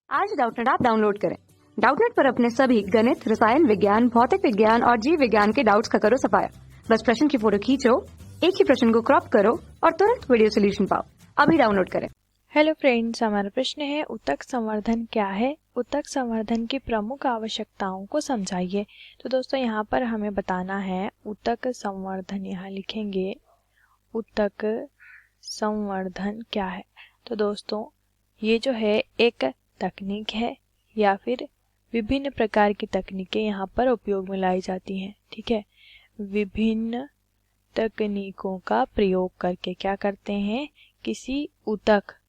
आज Doubtnut app download करें। Doubtnut पर अपने सभी गणित, रसायन विज्ञान, भौतिक विज्ञान और जीव विज्ञान के डाउट्स का करो सफाया। बस प्रश्न की फोटो खींचो, एक ही प्रश्न को क्रॉप करो और तुरंत वीडियो सोल्यूशन पाओ। अभी डाउनलोड करें। हेलो फ्रेंड्स, हमारा प्रश्न है ऊतक संवर्धन क्या है? ऊतक संवर्धन की प्रमुख आवश्यकताओं को समझाइए। तो दोस्तों यहाँ पर हमें बताना है ऊतक संवर्धन, यहाँ लिखेंगे ऊतक संवर्धन क्या है। तो दोस्तों ये जो है एक तकनीक है या फिर विभिन्न प्रकार की तकनीकें यहाँ पर उपयोग में लाई जाती हैं। ठीक है, विभिन्न तकनीकों का प्रयोग करके क्या करते हैं, किसी ऊतक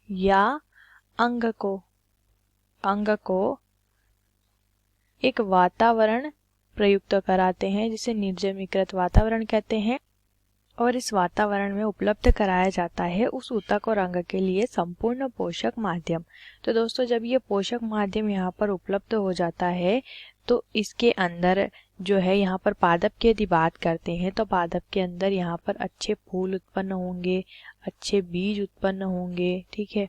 या अंग को एक वातावरण प्रयुक्त कराते हैं जिसे निर्जमीकृत वातावरण कहते हैं, और इस वातावरण में उपलब्ध कराया जाता है उस ऊतक और अंग के लिए संपूर्ण पोषक माध्यम। तो दोस्तों जब ये पोषक माध्यम यहाँ पर उपलब्ध हो जाता है तो इसके अंदर जो है, यहाँ पर पादप की यदि बात करते हैं तो पादप के अंदर यहाँ पर अच्छे फूल उत्पन्न होंगे, अच्छे बीज उत्पन्न होंगे, ठीक है,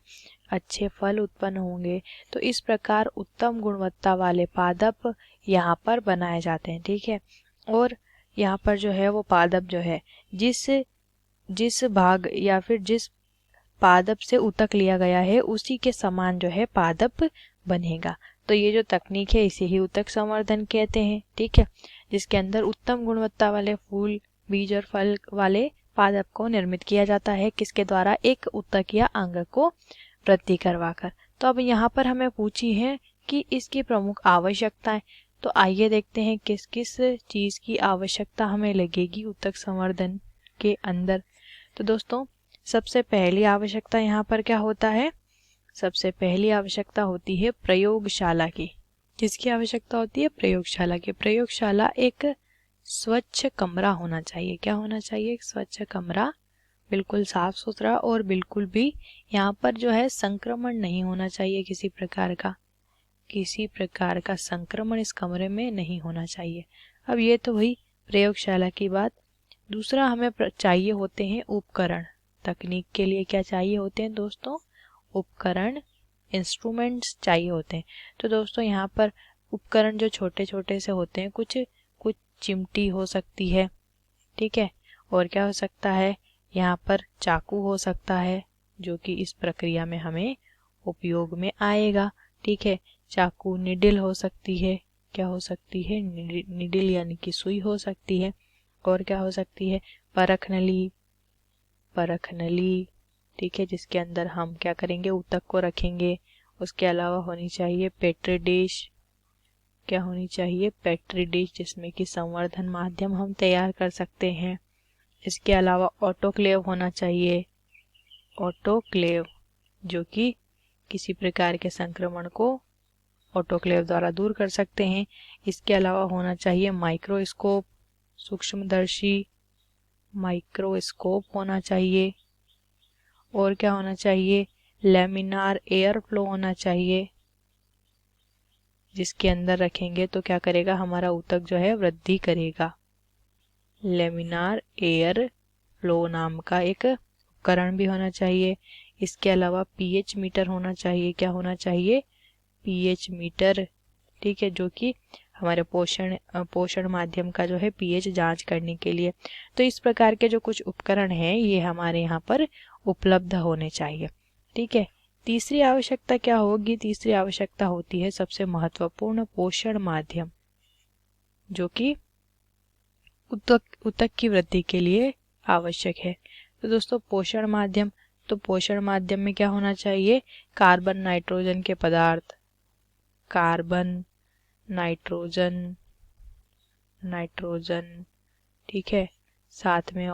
अच्छे फल उत्पन्न होंगे। तो इस प्रकार उत्तम गुणवत्ता वाले पादप यहाँ पर बनाए जाते हैं। ठीक है, और यहाँ पर जो है वो पादप जो है जिस भाग या फिर जिस पादप से ऊतक लिया गया है उसी के समान जो है पादप बनेगा। तो ये जो तकनीक है इसे ही ऊतक संवर्धन कहते हैं। ठीक है, जिसके अंदर उत्तम गुणवत्ता वाले फूल, बीज और फल वाले पादप को निर्मित किया जाता है, किसके द्वारा? एक ऊतक या अंग को वृद्धि करवाकर। तो अब यहाँ पर हमें पूछी है कि इसकी प्रमुख आवश्यकताएं। तो आइए देखते हैं किस किस चीज की आवश्यकता हमें लगेगी ऊतक संवर्धन के अंदर। तो दोस्तों सबसे पहली आवश्यकता यहाँ पर क्या होता है? सबसे पहली आवश्यकता होती है प्रयोगशाला की। किसकी आवश्यकता होती है? प्रयोगशाला की। प्रयोगशाला एक स्वच्छ कमरा होना चाहिए। क्या होना चाहिए? एक स्वच्छ कमरा, बिल्कुल साफ सुथरा, और बिल्कुल भी यहाँ पर जो है संक्रमण नहीं होना चाहिए। किसी प्रकार का संक्रमण इस कमरे में नहीं होना चाहिए। अब ये तो हुई प्रयोगशाला की बात। दूसरा हमें चाहिए होते हैं उपकरण। तकनीक के लिए क्या चाहिए होते हैं दोस्तों? उपकरण, इंस्ट्रूमेंट्स चाहिए होते हैं। तो दोस्तों यहाँ पर उपकरण जो छोटे छोटे से होते हैं, कुछ चिमटी हो सकती है, ठीक है, और क्या हो सकता है, यहाँ पर चाकू हो सकता है जो कि इस प्रक्रिया में हमें उपयोग में आएगा। ठीक है, चाकू, निडिल हो सकती है। क्या हो सकती है? निडिल यानी कि सुई हो सकती है। और क्या हो सकती है? परख नली, ठीक है, जिसके अंदर हम क्या करेंगे? ऊतक को रखेंगे। उसके अलावा होनी चाहिए पेट्री डिश। क्या होनी चाहिए? पेट्री डिश, जिसमें कि संवर्धन माध्यम हम तैयार कर सकते हैं। इसके अलावा ऑटोक्लेव होना चाहिए। ऑटोक्लेव जो कि किसी प्रकार के संक्रमण को ऑटोक्लेव द्वारा दूर कर सकते हैं। इसके अलावा होना चाहिए माइक्रोस्कोप, सूक्ष्मदर्शी माइक्रोस्कोप होना चाहिए। और क्या होना चाहिए? लैमिनार एयर फ्लो होना चाहिए, जिसके अंदर रखेंगे तो क्या करेगा? हमारा ऊतक जो है वृद्धि करेगा। लैमिनार एयर फ्लो नाम का एक उपकरण भी होना चाहिए। इसके अलावा पीएच मीटर होना चाहिए। क्या होना चाहिए? पीएच मीटर, ठीक है, जो कि हमारे पोषण माध्यम का जो है पीएच जांच करने के लिए। तो इस प्रकार के जो कुछ उपकरण हैं ये हमारे यहाँ पर उपलब्ध होने चाहिए। ठीक है, तीसरी आवश्यकता क्या होगी? तीसरी आवश्यकता होती है सबसे महत्वपूर्ण पोषण माध्यम, जो कि ऊतक की वृद्धि के लिए आवश्यक है। तो दोस्तों पोषण माध्यम, तो पोषण माध्यम में क्या होना चाहिए? कार्बन, नाइट्रोजन के पदार्थ, कार्बन, नाइट्रोजन, ठीक है, साथ में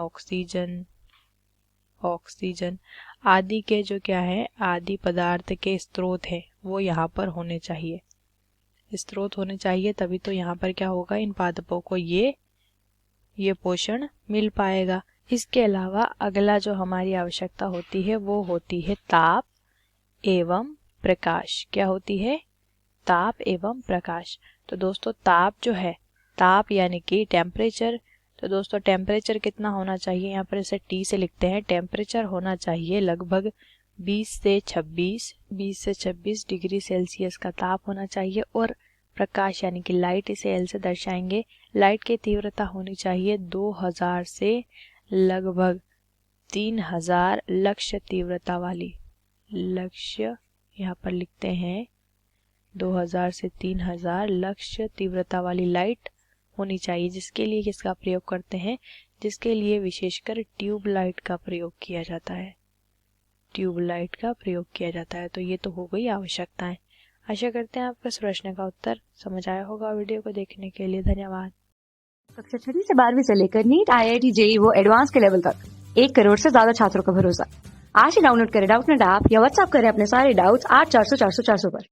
ऑक्सीजन आदि के जो क्या है, आदि पदार्थ के स्रोत है वो यहाँ पर होने चाहिए। स्रोत होने चाहिए, तभी तो यहाँ पर क्या होगा? इन पादपों को ये पोषण मिल पाएगा। इसके अलावा अगला जो हमारी आवश्यकता होती है वो होती है ताप एवं प्रकाश। क्या होती है? ताप एवं प्रकाश। तो दोस्तों ताप जो है, ताप यानी कि टेम्परेचर। तो दोस्तों टेम्परेचर कितना होना चाहिए? यहाँ पर इसे T से लिखते हैं। टेम्परेचर होना चाहिए लगभग 20 से 26 डिग्री सेल्सियस का ताप होना चाहिए और प्रकाश यानी कि लाइट, इसे एल से दर्शाएंगे, लाइट की तीव्रता होनी चाहिए 2000 से लगभग 3000 लक्ष्य तीव्रता वाली, लक्ष्य यहाँ पर लिखते हैं 2000 से 3000 लक्ष्य तीव्रता वाली लाइट होनी चाहिए, जिसके लिए किसका प्रयोग करते हैं, जिसके लिए विशेषकर ट्यूब लाइट का प्रयोग किया जाता है, ट्यूब लाइट का प्रयोग किया जाता है। तो ये तो हो गई आवश्यकताएं। आशा करते हैं आपको इस प्रश्न का उत्तर समझ आया होगा। वीडियो को देखने के लिए धन्यवाद। कक्षा 6 से 12वीं से लेकर नीट, IIT, JEE वो एडवांस के लेवल तक 1 करोड़ से ज्यादा छात्रों का भरोसा। आज ही डाउनलोड करें डाउटनेट ऐप या व्हाट्सएप करें अपने सारे डाउट्स 8400 400 400 पर।